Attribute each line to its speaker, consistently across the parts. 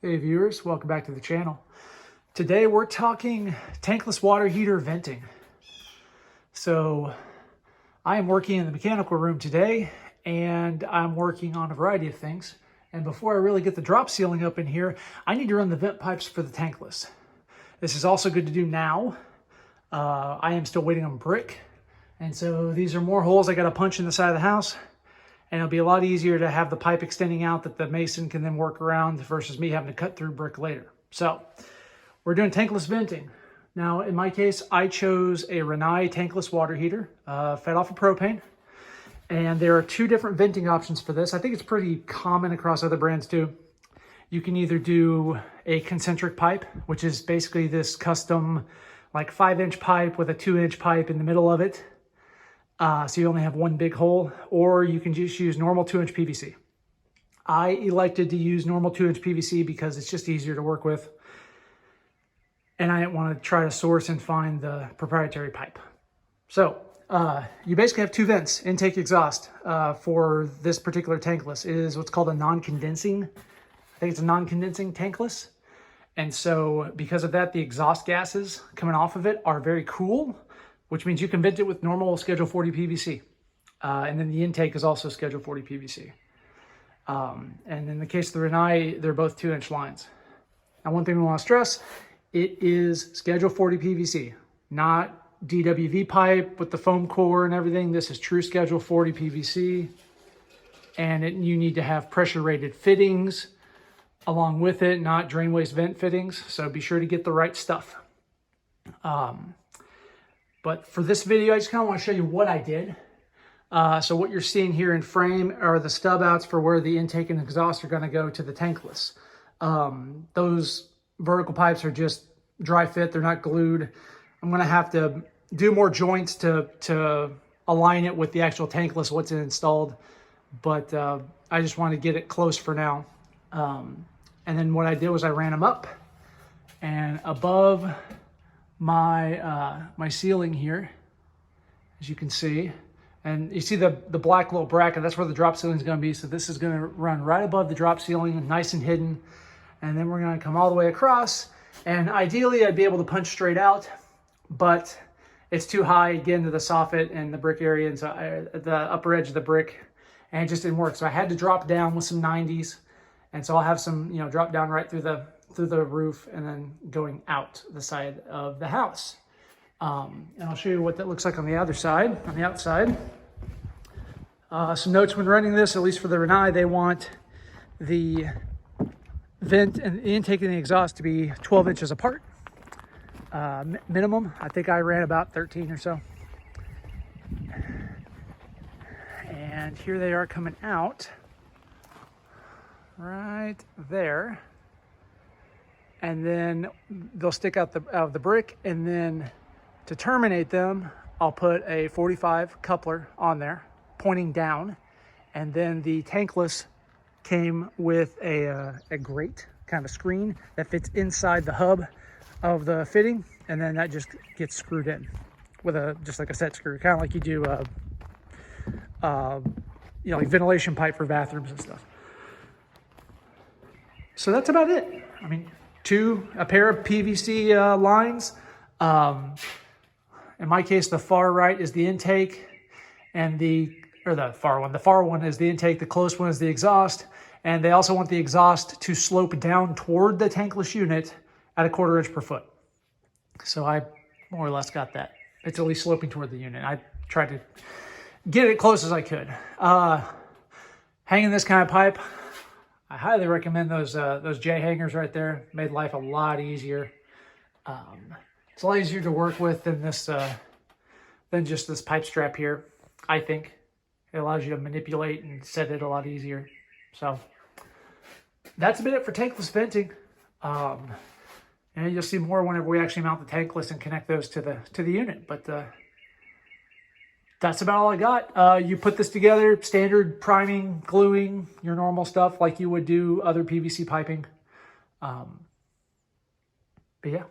Speaker 1: Hey viewers, welcome back to the channel. Today we're talking tankless water heater venting. So I am working in the mechanical room today and I'm working on a variety of things. And before I really get the drop ceiling up in here, I need to run the vent pipes for the tankless. This is also good to do now. I am still waiting on brick. And so these are more holes I got to punch in the side of the house. And it'll be a lot easier to have the pipe extending out that the mason can then work around versus me having to cut through brick later. So we're doing tankless venting. Now, in my case, I chose a Rinnai tankless water heater, fed off of propane. And there are two different venting options for this. I think it's pretty common across other brands too. You can either do a concentric pipe, which is basically this custom like 5-inch pipe with a 2-inch pipe in the middle of it. So you only have one big hole, or you can just use normal 2-inch PVC. I elected to use normal 2-inch PVC because it's just easier to work with. And I didn't want to try to source and find the proprietary pipe. So you basically have two vents, intake, exhaust, for this particular tankless. It is what's called a non-condensing. I think it's a non-condensing tankless. And so because of that, the exhaust gases coming off of it are very cool, which means you can vent it with normal Schedule 40 PVC. And then the intake is also Schedule 40 PVC. And in the case of the Rinnai, they're both 2-inch lines. Now, one thing we want to stress, it is Schedule 40 PVC, not DWV pipe with the foam core and everything. This is true Schedule 40 PVC. And you need to have pressure rated fittings along with it, not drain waste vent fittings. So be sure to get the right stuff. But for this video, I just kind of want to show you what I did. So what you're seeing here in frame are the stub outs for where the intake and exhaust are going to go to the tankless. Those vertical pipes are just dry fit. They're not glued. I'm going to have to do more joints to align it with the actual tankless, what's installed. But I just want to get it close for now. And then what I did was I ran them up, and above my ceiling here, as you can see, and you see the black little bracket, that's where the drop ceiling is going to be. So this is going to run right above the drop ceiling, nice and hidden. And then we're going to come all the way across, and ideally I'd be able to punch straight out, but it's too high again to the soffit and the brick area, and so the upper edge of the brick, and it just didn't work. So I had to drop down with some 90s, and so I'll have some, drop down right through the roof and then going out the side of the house. And I'll show you what that looks like on the other side, on the outside. Some notes when running this, at least for the Rinnai, they want the vent and the intake and the exhaust to be 12 inches apart. Minimum, I think I ran about 13 or so. And here they are coming out right there. And then they'll stick out of the brick, and then to terminate them, I'll put a 45 coupler on there pointing down. And then the tankless came with a grate, kind of screen that fits inside the hub of the fitting, and then that just gets screwed in with just like a set screw, kind of like you do like ventilation pipe for bathrooms and stuff. So that's about it. I mean, a pair of PVC lines. In my case, the far right is the intake, and the far one is the intake, the close one is the exhaust, and they also want the exhaust to slope down toward the tankless unit at 1/4 inch per foot. So I more or less got that. It's at least sloping toward the unit. I tried to get it close as I could. Hanging this kind of pipe, I highly recommend those J hangers right there. Made life a lot easier. It's a lot easier to work with than just this pipe strap here. I think it allows you to manipulate and set it a lot easier. So that's about it for tankless venting. And you'll see more whenever we actually mount the tankless and connect those to the unit. But that's about all I got. You put this together, standard priming, gluing, your normal stuff like you would do other PVC piping. But yeah,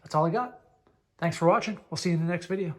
Speaker 1: that's all I got. Thanks for watching. We'll see you in the next video.